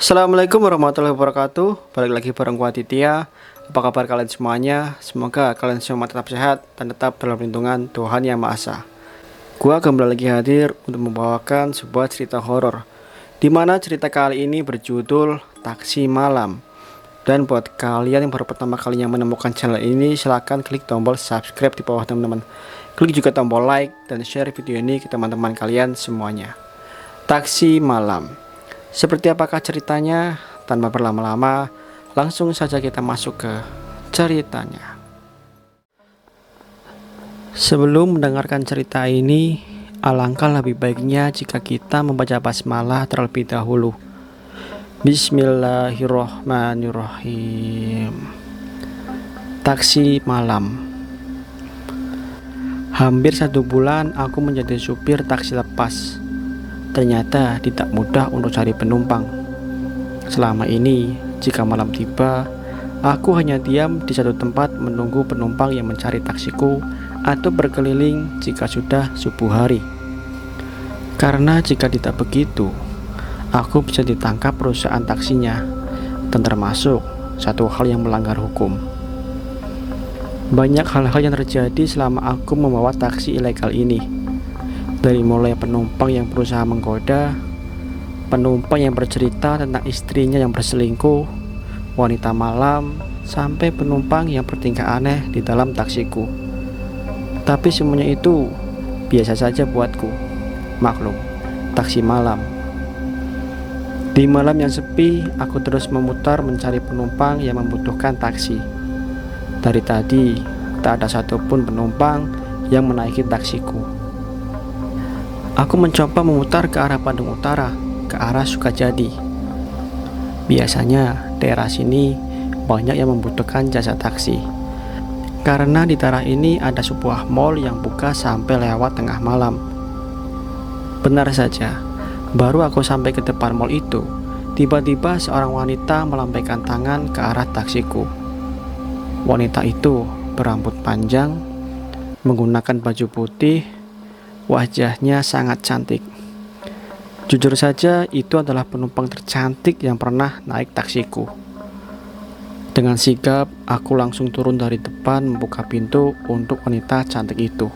Assalamualaikum warahmatullahi wabarakatuh. Balik lagi bareng gua Aditya. Apa kabar kalian semuanya? Semoga kalian semua tetap sehat dan tetap dalam lindungan Tuhan Yang Maha Esa. Gua kembali lagi hadir untuk membawakan sebuah cerita horor, di mana cerita kali ini berjudul Taksi Malam. Dan buat kalian yang baru pertama kalinya menemukan channel ini, silahkan klik tombol subscribe di bawah teman-teman. Klik juga tombol like dan share video ini ke teman-teman kalian semuanya. Taksi Malam. Seperti apakah ceritanya? Tanpa berlama-lama, langsung saja kita masuk ke ceritanya. Sebelum mendengarkan cerita ini, alangkah lebih baiknya jika kita membaca basmalah terlebih dahulu. Bismillahirrohmanirrohim. Taksi Malam. Hampir 1 bulan aku menjadi supir taksi lepas. Ternyata tidak mudah untuk cari penumpang. Selama ini, jika malam tiba, aku hanya diam di satu tempat menunggu penumpang yang mencari taksiku atau berkeliling jika sudah subuh hari. Karena jika tidak begitu, aku bisa ditangkap perusahaan taksinya, dan termasuk satu hal yang melanggar hukum. Banyak hal-hal yang terjadi selama aku membawa taksi ilegal ini. Dari mulai penumpang yang berusaha menggoda, penumpang yang bercerita tentang istrinya yang berselingkuh, wanita malam, sampai penumpang yang bertingkah aneh di dalam taksiku. Tapi semuanya itu biasa saja buatku. Maklum, taksi malam. Di malam yang sepi, aku terus memutar mencari penumpang yang membutuhkan taksi. Dari tadi, tak ada satupun penumpang yang menaiki taksiku. Aku mencoba memutar ke arah Bandung Utara, ke arah Sukajadi. Biasanya daerah sini banyak yang membutuhkan jasa taksi, karena di daerah ini ada sebuah mall yang buka sampai lewat tengah malam. Benar saja, baru aku sampai ke depan mall itu, tiba-tiba seorang wanita melambaikan tangan ke arah taksiku. Wanita itu berambut panjang, menggunakan baju putih. Wajahnya sangat cantik. Jujur saja, itu adalah penumpang tercantik yang pernah naik taksiku. Dengan sigap, aku langsung turun dari depan membuka pintu untuk wanita cantik itu.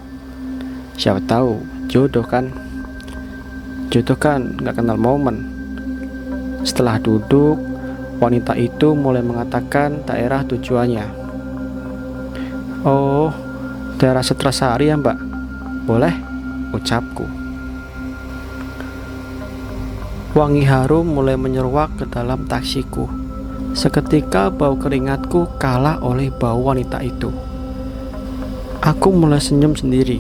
Siapa tahu, jodoh kan? Jodoh kan gak kenal momen. Setelah duduk, wanita itu mulai mengatakan daerah tujuannya. Oh, daerah Setrasari ya mbak? Boleh? Ucapku. Wangi harum mulai menyeruak ke dalam taksiku. Seketika bau keringatku kalah oleh bau wanita itu. Aku mulai senyum sendiri.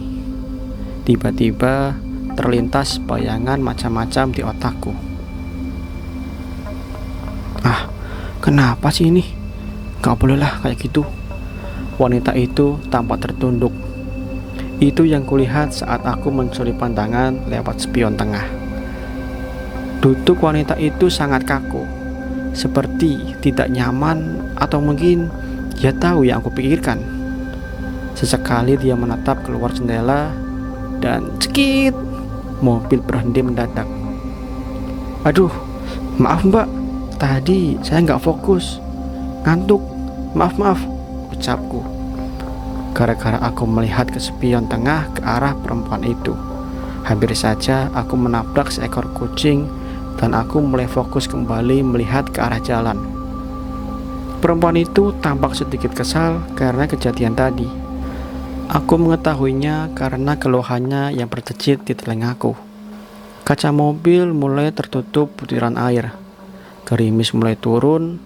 Tiba-tiba terlintas bayangan macam-macam di otakku. Ah, kenapa sih ini? Gak bolehlah kayak gitu. Wanita itu tampak tertunduk. Itu yang kulihat saat aku mencuri pandangan lewat spion tengah. Duduk wanita itu sangat kaku, seperti tidak nyaman, atau mungkin dia tahu yang aku pikirkan. Sesekali dia menatap keluar jendela, dan cekit, mobil berhenti mendadak. Aduh, maaf mbak, tadi saya nggak fokus, ngantuk, maaf, ucapku. Gara-gara aku melihat ke spion tengah ke arah perempuan itu, hampir saja aku menabrak seekor kucing dan aku mulai fokus kembali melihat ke arah jalan. Perempuan itu tampak sedikit kesal karena kejadian tadi. Aku mengetahuinya karena keluhannya yang berdecit di telingaku. Kaca mobil mulai tertutup butiran air. Gerimis mulai turun.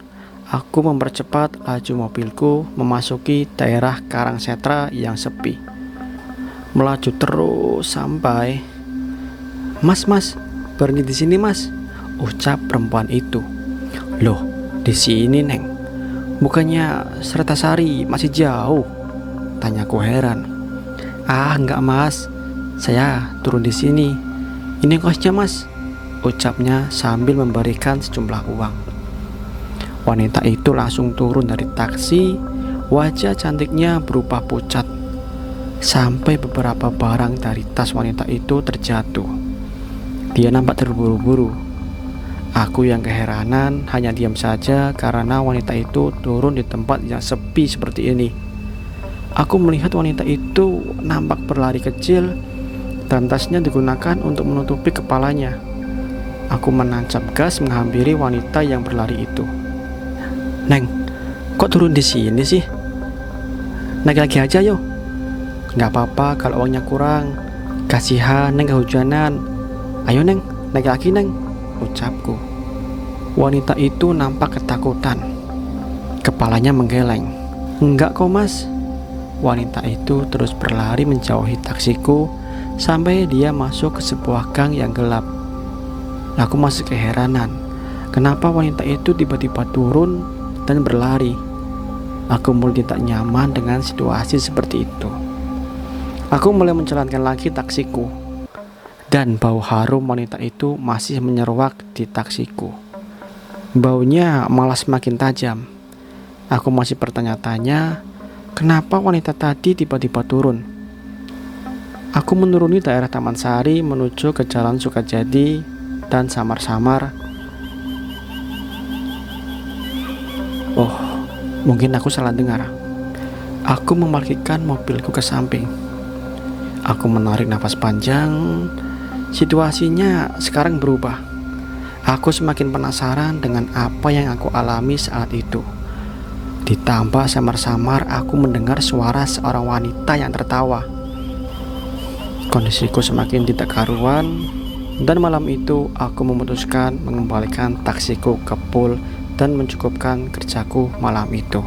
Aku mempercepat laju mobilku memasuki daerah Karangsetra yang sepi. Melaju terus sampai. Mas, berhenti di sini mas, ucap perempuan itu. Loh, di sini neng? Bukannya Setrasari masih jauh? Tanyaku heran. Ah, enggak mas, saya turun di sini. Ini kosnya mas, ucapnya sambil memberikan sejumlah uang. Wanita itu langsung turun dari taksi. Wajah cantiknya berubah pucat. Sampai beberapa barang dari tas wanita itu terjatuh. Dia nampak terburu-buru. Aku yang keheranan hanya diam saja karena wanita itu turun di tempat yang sepi seperti ini. Aku melihat wanita itu nampak berlari kecil dan tasnya digunakan untuk menutupi kepalanya. Aku menancap gas menghampiri wanita yang berlari itu. "Neng, kok turun di sini sih? Naik lagi aja yuk." "Nggak apa-apa kalau uangnya kurang. Kasihan Neng kehujanan. Ayo Neng, naik lagi Neng," ucapku. Wanita itu nampak ketakutan. Kepalanya menggeleng. "Enggak kok Mas." Wanita itu terus berlari menjauhi taksiku sampai dia masuk ke sebuah gang yang gelap. Aku masih keheranan. Kenapa wanita itu tiba-tiba turun dan berlari? Aku mulai tidak nyaman dengan situasi seperti itu. Aku mulai menjalankan lagi taksiku. Dan bau harum wanita itu masih menyeruak di taksiku. Baunya malah semakin tajam. Aku masih bertanya-tanya, kenapa wanita tadi tiba-tiba turun? Aku menuruni daerah Taman Sari menuju ke Jalan Sukajadi dan samar-samar. Oh, mungkin aku salah dengar. Aku memarkirkan mobilku ke samping. Aku menarik nafas panjang. Situasinya sekarang berubah. Aku semakin penasaran dengan apa yang aku alami saat itu. Ditambah samar-samar aku mendengar suara seorang wanita yang tertawa. Kondisiku semakin tidak karuan, dan malam itu aku memutuskan mengembalikan taksiku ke pool dan mencukupkan kerjaku malam itu.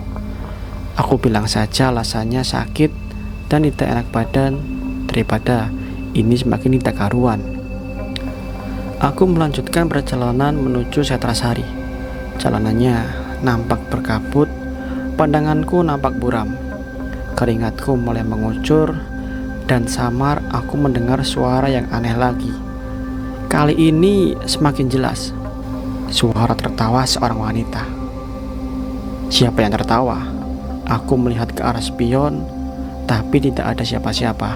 Aku bilang saja alasannya sakit dan tidak enak badan daripada ini semakin tidak karuan. Aku melanjutkan perjalanan menuju Setrasari. Jalanannya nampak berkabut, pandanganku nampak buram. Keringatku mulai mengucur, dan samar aku mendengar suara yang aneh lagi. Kali ini semakin jelas. Suara tertawa seorang wanita. Siapa yang tertawa? Aku melihat ke arah spion, tapi tidak ada siapa-siapa.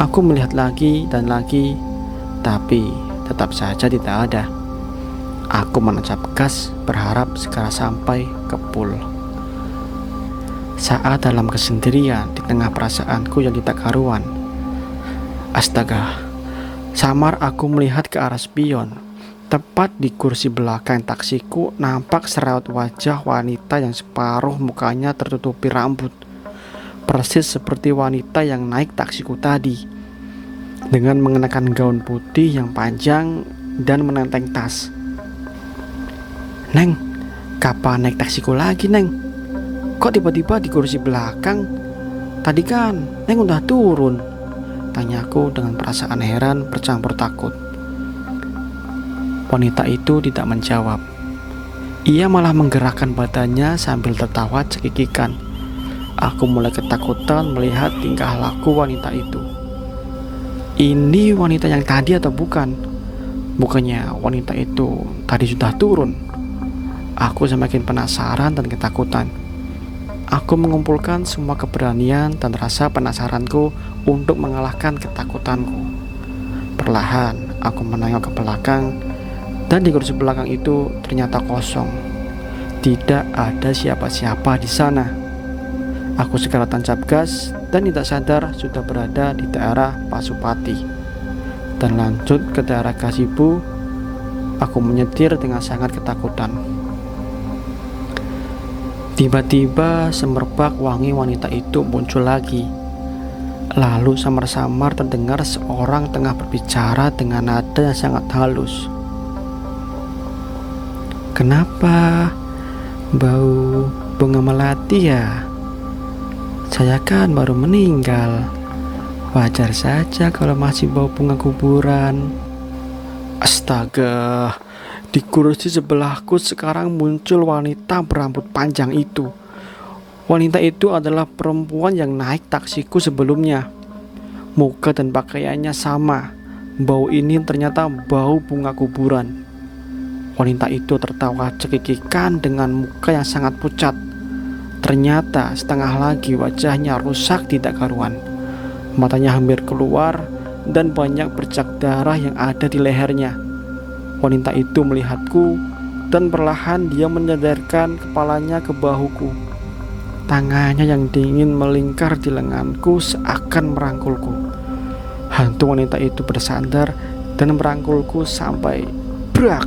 Aku melihat lagi dan lagi, tapi tetap saja tidak ada. Aku menancap gas berharap segera sampai ke pool. Saat dalam kesendirian di tengah perasaanku yang tidak karuan, astaga, samar aku melihat ke arah spion. Tepat di kursi belakang taksiku nampak seraut wajah wanita yang separuh mukanya tertutupi rambut, persis seperti wanita yang naik taksiku tadi, dengan mengenakan gaun putih yang panjang dan menenteng tas. "Neng, kapan naik taksiku lagi Neng? Kok tiba-tiba di kursi belakang? Tadi kan Neng udah turun," tanyaku dengan perasaan heran bercampur takut. Wanita itu tidak menjawab. Ia malah menggerakkan badannya sambil tertawa cekikikan. Aku mulai ketakutan melihat tingkah laku wanita itu. Ini wanita yang tadi atau bukan? Bukannya wanita itu tadi sudah turun? Aku semakin penasaran dan ketakutan. Aku mengumpulkan semua keberanian dan rasa penasaranku untuk mengalahkan ketakutanku. Perlahan aku menengok ke belakang, dan di kursi belakang itu ternyata kosong. Tidak ada siapa-siapa di sana. Aku segera tancap gas dan tidak sadar sudah berada di daerah Pasupati dan lanjut ke daerah Gazebo. Aku menyetir dengan sangat ketakutan. Tiba-tiba semerbak wangi wanita itu muncul lagi. Lalu samar-samar terdengar seorang tengah berbicara dengan nada yang sangat halus. "Kenapa? Bau bunga melati ya? Saya kan baru meninggal. Wajar saja kalau masih bau bunga kuburan." Astaga, di kursi sebelahku sekarang muncul wanita berambut panjang itu. Wanita itu adalah perempuan yang naik taksiku sebelumnya. Muka dan pakaiannya sama. Bau ini ternyata bau bunga kuburan. Wanita itu tertawa cekikikan dengan muka yang sangat pucat. Ternyata setengah lagi wajahnya rusak tidak karuan. Matanya hampir keluar dan banyak bercak darah yang ada di lehernya. Wanita itu melihatku dan perlahan dia menyadarkan kepalanya ke bahuku. Tangannya yang dingin melingkar di lenganku seakan merangkulku. Hantu wanita itu bersandar dan merangkulku sampai brak.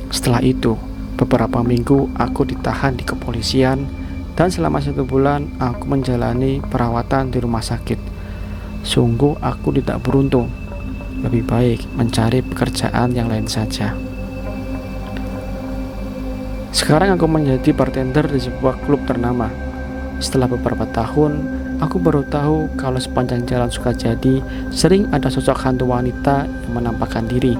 Setelah itu, beberapa minggu aku ditahan di kepolisian dan selama 1 bulan aku menjalani perawatan di rumah sakit. Sungguh aku tidak beruntung. Lebih baik mencari pekerjaan yang lain saja. Sekarang aku menjadi bartender di sebuah klub ternama. Setelah beberapa tahun, aku baru tahu kalau sepanjang jalan Sukajadi sering ada sosok hantu wanita yang menampakkan diri,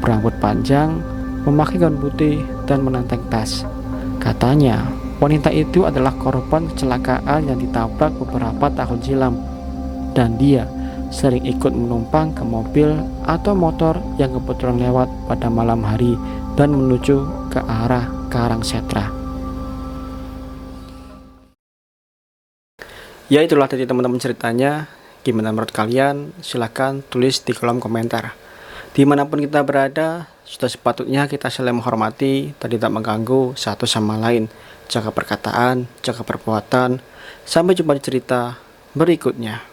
berambut panjang, memakai gaun putih, dan menenteng tas. Katanya, wanita itu adalah korban kecelakaan yang ditabrak beberapa tahun silam, dan dia sering ikut menumpang ke mobil atau motor yang kebetulan lewat pada malam hari dan menuju ke arah Karangsetra. Ya, itulah tadi teman-teman ceritanya. Gimana menurut kalian? Silahkan tulis di kolom komentar. Dimanapun kita berada, sudah sepatutnya kita saling menghormati dan tidak mengganggu satu sama lain. Jaga perkataan, jaga perbuatan. Sampai jumpa di cerita berikutnya.